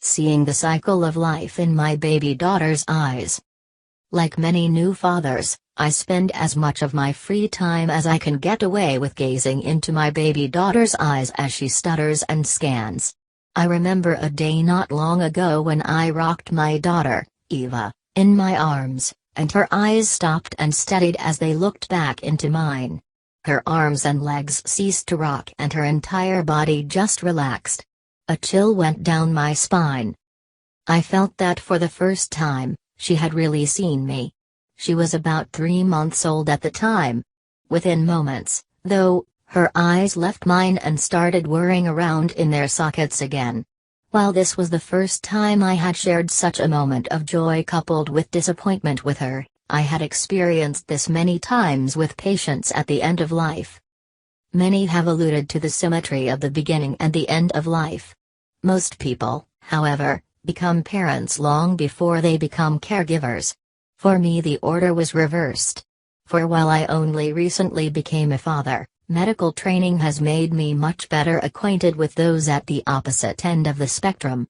seeing the cycle of life in my baby daughter's eyes. Like many new fathers, I spend as much of my free time as I can get away with gazing into my baby daughter's eyes as she stutters and scans. I remember a day not long ago when I rocked my daughter, Eva, in my arms, and her eyes stopped and steadied as they looked back into mine. Her arms and legs ceased to rock and her entire body just relaxed. A chill went down my spine. I felt that for the first time, she had really seen me. She was about 3 months old at the time. Within moments, though, her eyes left mine and started whirring around in their sockets again. While this was the first time I had shared such a moment of joy coupled with disappointment with her, I had experienced this many times with patients at the end of life. Many have alluded to the symmetry of the beginning and the end of life. Most people, however, become parents long before they become caregivers. For me, the order was reversed. For while I only recently became a father, medical training has made me much better acquainted with those at the opposite end of the spectrum.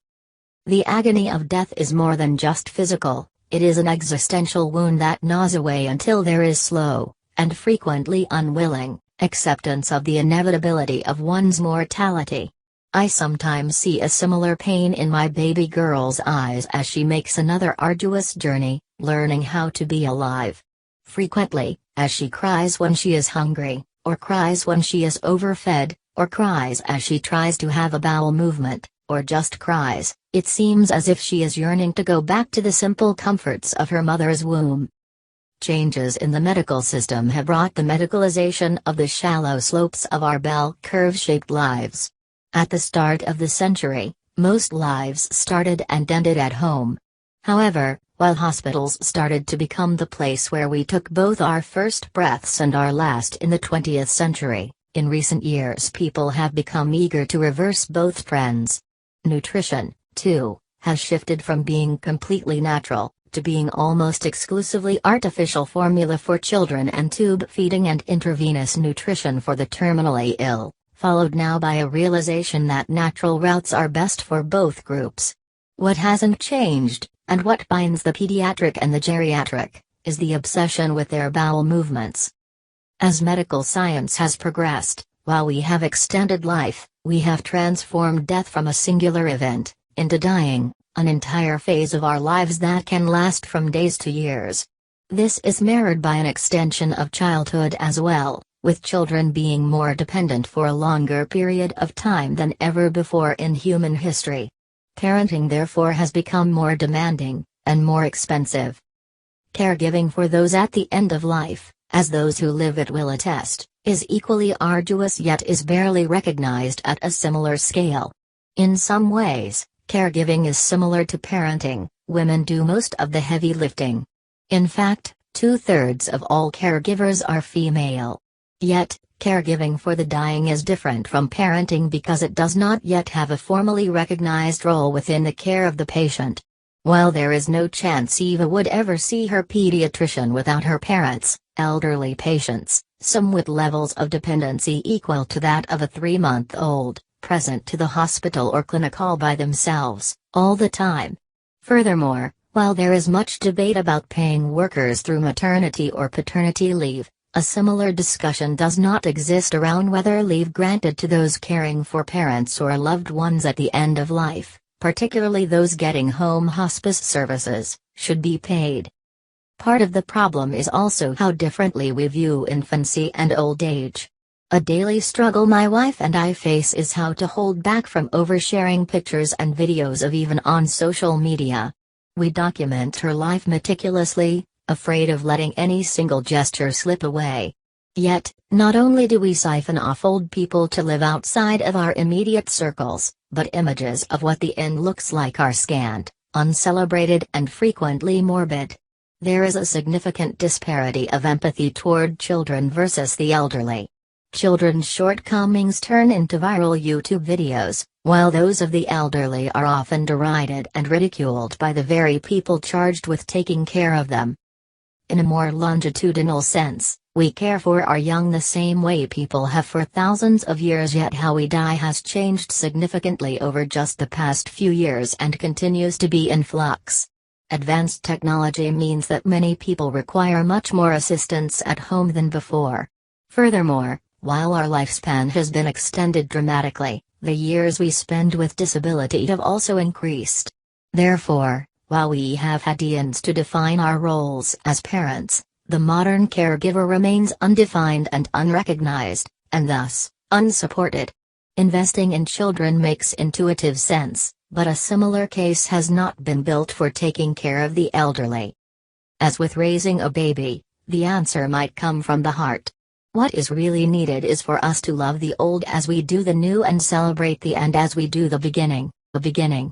The agony of death is more than just physical, it is an existential wound that gnaws away until there is slow, and frequently unwilling, acceptance of the inevitability of one's mortality. I sometimes see a similar pain in my baby girl's eyes as she makes another arduous journey, learning how to be alive. Frequently, as she cries when she is hungry, or cries when she is overfed, or cries as she tries to have a bowel movement, or just cries, it seems as if she is yearning to go back to the simple comforts of her mother's womb. Changes in the medical system have brought the medicalization of the shallow slopes of our bell curve-shaped lives. At the start of the century, most lives started and ended at home. However, while hospitals started to become the place where we took both our first breaths and our last in the 20th century, in recent years people have become eager to reverse both trends. Nutrition, too, has shifted from being completely natural, to being almost exclusively artificial formula for children and tube feeding and intravenous nutrition for the terminally ill, followed now by a realization that natural routes are best for both groups. What hasn't changed, and what binds the pediatric and the geriatric, is the obsession with their bowel movements. As medical science has progressed, while we have extended life, we have transformed death from a singular event, into dying, an entire phase of our lives that can last from days to years. This is mirrored by an extension of childhood as well, with children being more dependent for a longer period of time than ever before in human history. Parenting therefore has become more demanding, and more expensive. Caregiving for those at the end of life, as those who live it will attest, is equally arduous yet is barely recognized at a similar scale. In some ways, caregiving is similar to parenting, women do most of the heavy lifting. In fact, 2/3 of all caregivers are female. Yet, caregiving for the dying is different from parenting because it does not yet have a formally recognized role within the care of the patient. While there is no chance Eva would ever see her pediatrician without her parents, elderly patients, some with levels of dependency equal to that of a 3-month-old, present to the hospital or clinic all by themselves, all the time. Furthermore, while there is much debate about paying workers through maternity or paternity leave, a similar discussion does not exist around whether leave granted to those caring for parents or loved ones at the end of life, particularly those getting home hospice services, should be paid. Part of the problem is also how differently we view infancy and old age. A daily struggle my wife and I face is how to hold back from oversharing pictures and videos of Eva on social media. We document her life meticulously, afraid of letting any single gesture slip away. Yet, not only do we siphon off old people to live outside of our immediate circles, but images of what the end looks like are scant, uncelebrated and frequently morbid. There is a significant disparity of empathy toward children versus the elderly. Children's shortcomings turn into viral YouTube videos, while those of the elderly are often derided and ridiculed by the very people charged with taking care of them. In a more longitudinal sense, We care for our young the same way people have for thousands of years, yet how we die has changed significantly over just the past few years and continues to be in flux. Advanced technology means that many people require much more assistance at home than before. Furthermore, while our lifespan has been extended dramatically, the years we spend with disability have also increased. Therefore, while we have had eons to define our roles as parents, the modern caregiver remains undefined and unrecognized, and thus, unsupported. Investing in children makes intuitive sense, but a similar case has not been built for taking care of the elderly. As with raising a baby, the answer might come from the heart. What is really needed is for us to love the old as we do the new and celebrate the end as we do the beginning.